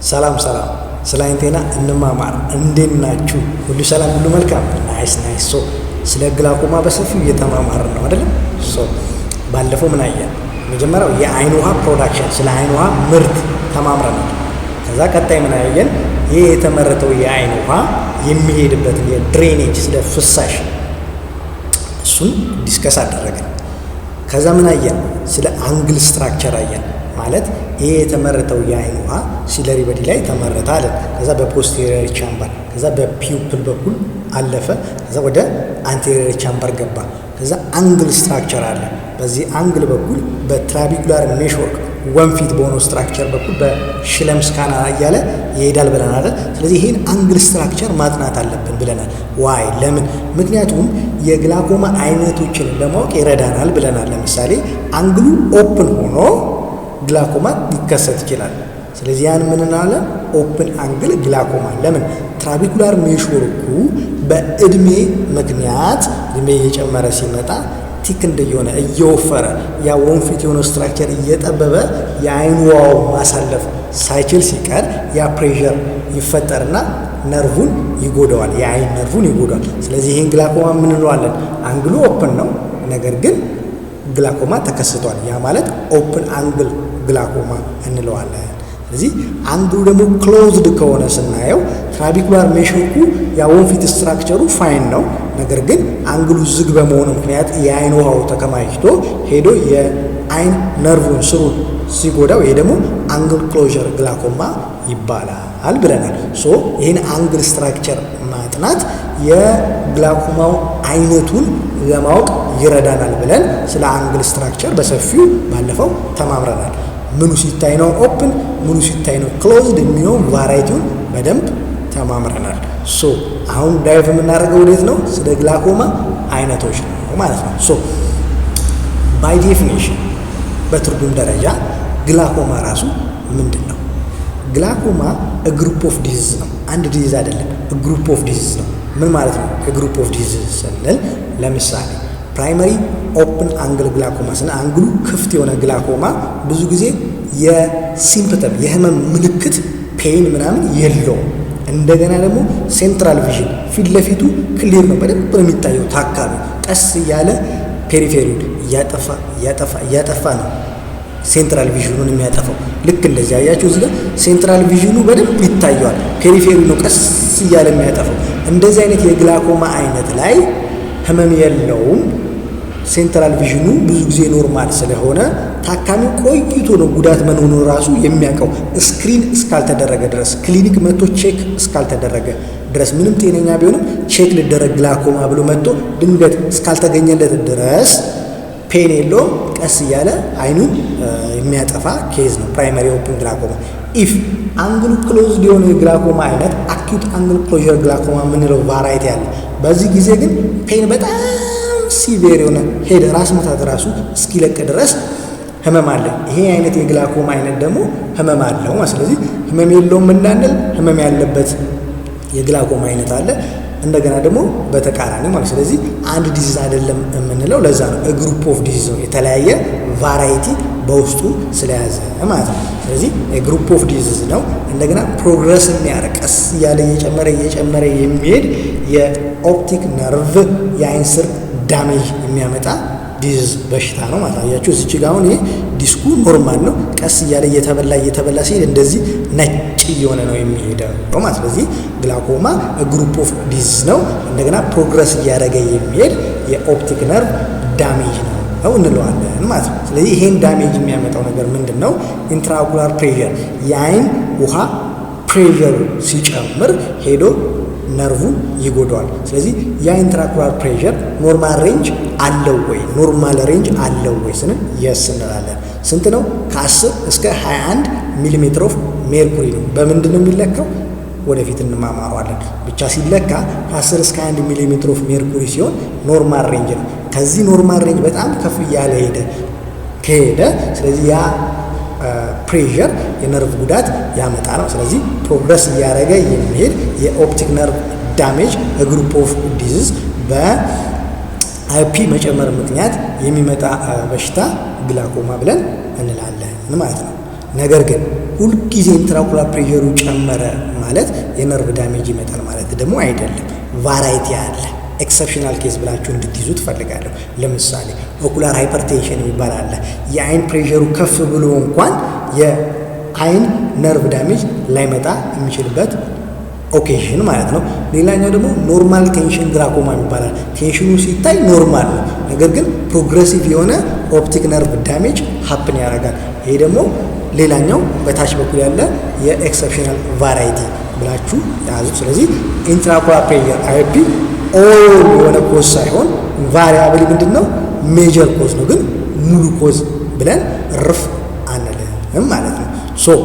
ሰላም ስለ አይንቴና እንማማር። እንዴት ናችሁ? ሁሉ ሰላም፣ ሁሉ መልካም። ናይስ። ሶ ስለ ግላኮማ በሰፊው እየተማማርን ነው አይደል? ሶ ባለፈው ምን አየን? መጀመሪያው የአይን ውሃ ፕሮዳክሽን፣ ስለ አይን ውሃ ምርት ተማምረናል። ከዛ ቀጣይ ምን አየን? ይህ የተመረተው የአይን ውሃ የሚሄድበትን የድሬኔጅ ስለ ፍሳሽ እሱን ዲስከስ አደረግን። ከዛ ምን አየን? ስለ አንግል ስትራክቸር አየን። ማለት ይሄ የተመረተው የአይን ውሃ ሲለሪ በዲ ላይ ተመረተ አለ። ከዛ በፖስቴሪየር ቻምበር፣ ከዛ በፒውፕል በኩል አለፈ፣ ከዛ ወደ አንቴሪየር ቻምበር ገባ። ከዛ አንግል ስትራክቸር አለ። በዚህ አንግል በኩል በትራቢኩላር ሜሽወርክ ወንፊት በሆነው ስትራክቸር በኩል በሽለምስ ካናል እያለ ይሄዳል ብለናል። ስለዚህ ይህን አንግል ስትራክቸር ማጥናት አለብን ብለናል። ዋይ? ለምን? ምክንያቱም የግላኮማ አይነቶችን ለማወቅ ይረዳናል ብለናል። ለምሳሌ አንግሉ ኦፕን ሆኖ ግላኮማ ሊከሰት ይችላል። ስለዚህ ያን ምን እንላለን? ኦፕን አንግል ግላኮማ። ለምን? ትራቢኩላር ሜሽወርኩ በእድሜ ምክንያት እድሜ እየጨመረ ሲመጣ ቲክ እንደየሆነ እየወፈረ ያ ወንፊት የሆነው ስትራክቸር እየጠበበ የአይን ውሃው ማሳለፍ ሳይችል ሲቀር ያ ፕሬሸር ይፈጠርና ነርቭን ይጎዳዋል፣ የአይን ነርቭን ይጎዳዋል። ስለዚህ ይህን ግላኮማ ምን እንለዋለን? አንግሉ ኦፕን ነው፣ ነገር ግን ግላኮማ ተከስቷል። ያ ማለት ኦፕን አንግል ግላኮማ እንለዋለን። ስለዚህ አንግሉ ደግሞ ክሎዝድ ከሆነ ስናየው ትራቢኩላር ሜሽወርኩ ያ ወንፊት ስትራክቸሩ ፋይን ነው፣ ነገር ግን አንግሉ ዝግ በመሆኑ ምክንያት የአይን ውሃው ተከማችቶ ሄዶ የአይን ነርቭን ስሩን ሲጎዳው ይሄ ደግሞ አንግል ክሎዥር ግላኮማ ይባላል ብለናል። ሶ ይህን አንግል ስትራክቸር ማጥናት የግላኮማው አይነቱን ለማወቅ ይረዳናል ብለን ስለ አንግል ስትራክቸር በሰፊው ባለፈው ተማምረናል። ምኑ ሲታይ ነው ኦፕን፣ ምኑ ሲታይ ነው ክሎዝድ የሚለው ቫራይቲውን በደንብ ተማምረናል። ሶ አሁን ዳይቭ የምናደርገው ወዴት ነው? ስለ ግላኮማ አይነቶች ነው ማለት ነው። ሶ ባይ ዴፊኒሽን በትርጉም ደረጃ ግላኮማ ራሱ ምንድን ነው? ግላኮማ ግሩፕ ኦፍ ዲዚዝ ነው። አንድ ዲዚዝ አይደለም፣ ግሩፕ ኦፍ ዲዚዝ ነው። ምን ማለት ነው? ግሩፕ ኦፍ ዲዚዝ ስንል ለምሳሌ ፕራይመሪ ኦፕን አንግል ግላኮማ ስንል አንግሉ ክፍት የሆነ ግላኮማ ብዙ ጊዜ የሲምፕተም የህመም ምልክት ፔይን ምናምን የለውም። እንደገና ደግሞ ሴንትራል ቪዥን ፊት ለፊቱ ክሊር ነው፣ በደንብ ነው የሚታየው። ታካሚ ቀስ እያለ ፔሪፌሪውን እያጠፋ ነው ሴንትራል ቪዥኑን የሚያጠፋው። ልክ እንደዚህ አያችሁ፣ እዚህ ጋር ሴንትራል ቪዥኑ በደንብ ይታየዋል፣ ፔሪፌሪ ነው ቀስ እያለ የሚያጠፋው። እንደዚህ አይነት የግላኮማ አይነት ላይ ህመም የለውም። ሴንትራል ቪዥኑ ብዙ ጊዜ ኖርማል ስለሆነ ታካሚው ቆይቶ ነው ጉዳት መኖሩ ራሱ የሚያውቀው። ስክሪን እስካልተደረገ ድረስ ክሊኒክ መጥቶ ቼክ እስካልተደረገ ድረስ ምንም ጤነኛ ቢሆንም ቼክ ሊደረግ ግላኮማ ብሎ መጥቶ ድንገት እስካልተገኘለት ድረስ ፔን የለውም። ቀስ እያለ አይኑን የሚያጠፋ ኬዝ ነው ፕራይመሪ ኦፕን ግላኮማ። ኢፍ አንግሉ ክሎዝድ የሆነ የግላኮማ አይነት አኪዩት አንግል ክሎዥር ግላኮማ የምንለው ቫራይቲ አለ። በዚህ ጊዜ ግን ፔን በጣም ሲቪር የሆነ ሄድ ራስ ምታት ራሱ እስኪለቅ ድረስ ህመም አለ። ይሄ አይነት የግላኮማ አይነት ደግሞ ህመም አለው። ስለዚህ ህመም የለውም እንዳንል ህመም ያለበት የግላኮማ አይነት አለ። እንደገና ደግሞ በተቃራኒ ማለት ስለዚህ አንድ ዲዚዝ አይደለም የምንለው ለዛ ነው። ግሩፕ ኦፍ ዲዚዝ ነው፣ የተለያየ ቫራይቲ በውስጡ ስለያዘ ማለት ነው። ስለዚህ የግሩፕ ኦፍ ዲዚዝ ነው። እንደገና ፕሮግረስ የሚያደርግ ቀስ እያለ እየጨመረ የሚሄድ የኦፕቲክ ነርቭ የአይን ስር ዳሜጅ የሚያመጣ ዲዚዝ በሽታ ነው ማለት አያችሁ። እዚች ጋር አሁን ይሄ ዲስኩ ኖርማል ነው፣ ቀስ እያለ እየተበላ ሲሄድ እንደዚህ ነጭ እየሆነ ነው የሚሄደው ማለት። ስለዚህ ግላኮማ ግሩፕ ኦፍ ዲዚዝ ነው። እንደገና ፕሮግረስ እያደረገ የሚሄድ የኦፕቲክ ነርቭ ዳሜጅ ነው እንለዋለን ማለት ነው። ስለዚህ ይሄን ዳሜጅ የሚያመጣው ነገር ምንድን ነው? ኢንትራኦኩላር ፕሬሸር፣ የአይን ውሃ ፕሬሸሩ ሲጨምር ሄዶ ነርቭን ይጎዳዋል። ስለዚህ የኢንትራኦኩላር ፕሬሸር ኖርማል ሬንጅ አለው ወይ? ኖርማል ሬንጅ አለው ወይ ስንል የስ እንላለን። ስንት ነው? ከ10 እስከ 21 ሚሊሜትር ኦፍ ሜርኩሪ ነው። በምንድን ነው የሚለካው? ወደፊት እንማማረዋለን። ብቻ ሲለካ ከ10 እስከ 21 ሚሊሜትር ኦፍ ሜርኩሪ ሲሆን ኖርማል ሬንጅ ነው። ከዚህ ኖርማል ሬንጅ በጣም ከፍ እያለ ከሄደ ስለዚህ ያ ፕሬሸር የነርቭ ጉዳት ያመጣ ነው። ስለዚህ ፕሮግረስ እያደረገ የሚሄድ የኦፕቲክ ነርቭ ዳሜጅ ግሩፕ ኦፍ ዲዚዝ በአይፒ መጨመር ምክንያት የሚመጣ በሽታ ግላኮማ ብለን እንላለን ማለት ነው። ነገር ግን ሁልጊዜ ኢንትራኦኩላር ፕሬሸሩ ጨመረ ማለት የነርቭ ዳሜጅ ይመጣል ማለት ደግሞ አይደለም። ቫራይቲ አለ። ኤክሰፕሽናል ኬዝ ብላችሁ እንድትይዙ ትፈልጋለሁ። ለምሳሌ ኦኩላር ሃይፐርቴንሽን የሚባል አለ። የአይን ፕሬሸሩ ከፍ ብሎ እንኳን የአይን ነርቭ ዳሜጅ ላይመጣ የሚችልበት ኦኬዥን ማለት ነው። ሌላኛው ደግሞ ኖርማል ቴንሽን ግላኮማ ይባላል። ቴንሽኑ ሲታይ ኖርማል ነው፣ ነገር ግን ፕሮግሬሲቭ የሆነ ኦፕቲክ ነርቭ ዳሜጅ ሀፕን ያደርጋል። ይሄ ደግሞ ሌላኛው በታች በኩል ያለ የኤክሰፕሽናል ቫራይቲ ብላችሁ ያዙ። ስለዚህ ኢንትራኦኩላር ፕሬሸር አይኦፒ ኦል የሆነ ኮዝ ሳይሆን ቫሪያብል ምንድን ነው ሜጀር ኮዝ ነው፣ ግን ሙሉ ኮዝ ብለን ርፍ አንልም ማለት ነው። ሶ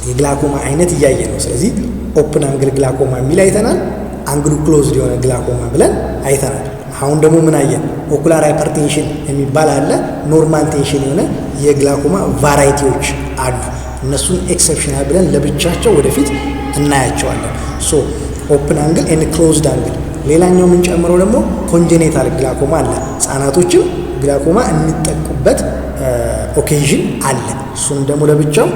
የግላኮማ አይነት እያየ ነው። ስለዚህ ኦፕን አንግል ግላኮማ የሚል አይተናል። አንግሉ ክሎዝድ የሆነ ግላኮማ ብለን አይተናል። አሁን ደግሞ ምን አየን? ኦኩላር ሃይፐርቴንሽን የሚባል አለ። ኖርማል ቴንሽን የሆነ የግላኮማ ቫራይቲዎች አሉ። እነሱን ኤክሰፕሽናል ብለን ለብቻቸው ወደፊት እናያቸዋለን። ሶ ኦፕን አንግል ኤንድ ክሎዝድ አንግል። ሌላኛው የምንጨምረው ደግሞ ኮንጀኔታል ግላኮማ አለ። ህጻናቶችም ግላኮማ የሚጠቁበት ኦኬዥን አለ። እሱንም ደግሞ ለብቻው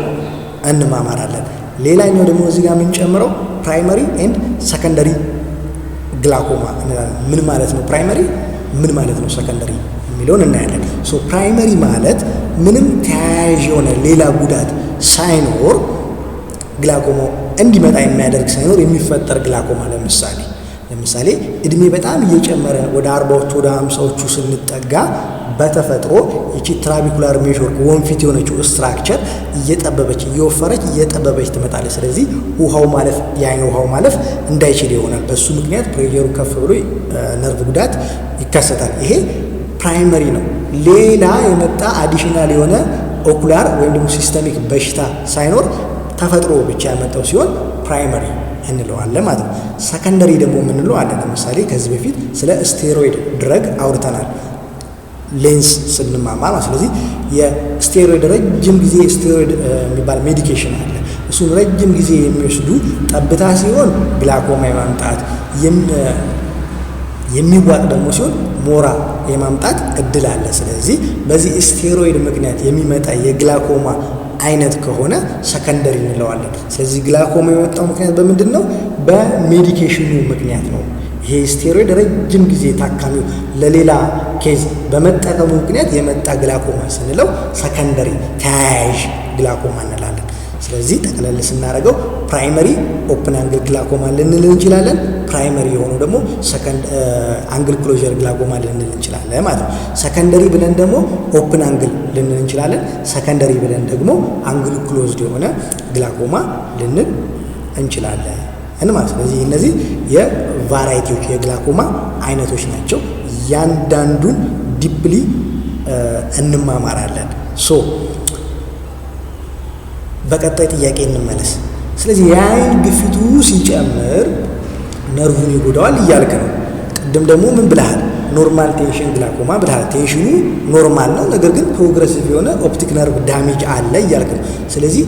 እንማማራለን። ሌላኛው ደግሞ እዚህ ጋር የምንጨምረው ፕራይመሪ ኤንድ ሰከንደሪ ግላኮማ እንላለን። ምን ማለት ነው ፕራይመሪ፣ ምን ማለት ነው ሰከንደሪ የሚለውን እናያለን። ሶ ፕራይመሪ ማለት ምንም ተያያዥ የሆነ ሌላ ጉዳት ሳይኖር ግላኮማው እንዲመጣ የሚያደርግ ሳይኖር የሚፈጠር ግላኮማ። ለምሳሌ እድሜ በጣም እየጨመረ ወደ 40ዎቹ ወደ 50ዎቹ ስንጠጋ በተፈጥሮ ይቺ ትራቢኩላር ሜዥር ወንፊት የሆነችው ስትራክቸር እየጠበበች እየወፈረች እየጠበበች ትመጣለች። ስለዚህ የአይን ውሃው ማለፍ እንዳይችል ይሆናል። በሱ ምክንያት ፕሬሸሩ ከፍ ብሎ ነርቭ ጉዳት ይከሰታል። ይሄ ፕራይመሪ ነው። ሌላ የመጣ አዲሽናል የሆነ ኦኩላር ወይም ደግሞ ሲስተሚክ በሽታ ሳይኖር ተፈጥሮ ብቻ ያመጣው ሲሆን ፕራይመሪ እንለዋለን ማለት ነው። ሰከንደሪ ደግሞ የምንለው አለ። ለምሳሌ ከዚህ በፊት ስለ ስቴሮይድ ድረግ አውርተናል ሌንስ ስንማማር። ስለዚህ የስቴሮይድ ረጅም ጊዜ ስቴሮይድ የሚባል ሜዲኬሽን አለ። እሱን ረጅም ጊዜ የሚወስዱ ጠብታ ሲሆን ግላኮማ የማምጣት የሚዋጥ ደግሞ ሲሆን ሞራ የማምጣት እድል አለ። ስለዚህ በዚህ ስቴሮይድ ምክንያት የሚመጣ የግላኮማ አይነት ከሆነ ሰከንደሪ እንለዋለን። ስለዚህ ግላኮማ የመጣው ምክንያት በምንድን ነው? በሜዲኬሽኑ ምክንያት ነው። ይሄ ስቴሮይድ ረጅም ጊዜ ታካሚው ለሌላ ኬዝ በመጠቀሙ ምክንያት የመጣ ግላኮማ ስንለው ሰከንደሪ ተያያዥ ግላኮማ እንላለን። ስለዚህ ጠቅለል ስናደርገው ፕራይመሪ ኦፕን አንግል ግላኮማ ልንል እንችላለን። ፕራይመሪ የሆነው ደግሞ አንግል ክሎዥር ግላኮማ ልንል እንችላለን ማለት ነው። ሰከንደሪ ብለን ደግሞ ኦፕን አንግል ልንል እንችላለን። ሰከንደሪ ብለን ደግሞ አንግል ክሎዝድ የሆነ ግላኮማ ልንል እንችላለን ማለት። ስለዚህ እነዚህ የቫራይቲዎች የግላኮማ አይነቶች ናቸው። እያንዳንዱን ዲፕሊ እንማማራለን። በቀጣይ ጥያቄ እንመለስ። ስለዚህ የአይን ግፊቱ ሲጨምር ነርቭን ይጎዳዋል እያልክ ነው። ቅድም ደግሞ ምን ብለሃል? ኖርማል ቴንሽን ግላኮማ ብለሃል። ቴንሽኑ ኖርማል ነው፣ ነገር ግን ፕሮግረሲቭ የሆነ ኦፕቲክ ነርቭ ዳሜጅ አለ እያልክ ነው። ስለዚህ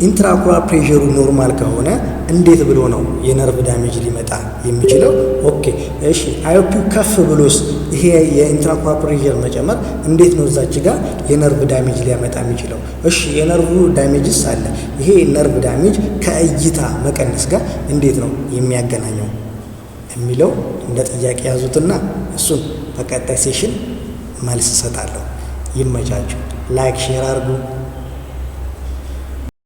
ኢንትራኦኩላር ፕሬሸሩ ኖርማል ከሆነ እንዴት ብሎ ነው የነርቭ ዳሜጅ ሊመጣ የሚችለው? ኦኬ እሺ፣ አይኦፒው ከፍ ብሎስ ይሄ የኢንትራኦኩላር ፕሬሸር መጨመር እንዴት ነው እዛች ጋር የነርቭ ዳሜጅ ሊያመጣ የሚችለው? እሺ የነርቭ ዳሜጅስ አለ። ይሄ ነርቭ ዳሜጅ ከእይታ መቀነስ ጋር እንዴት ነው የሚያገናኘው የሚለው እንደ ጥያቄ ያዙትና እሱን በቀጣይ ሴሽን መልስ እሰጣለሁ። ይመቻችሁ። ላይክ ሼር አድርጉ።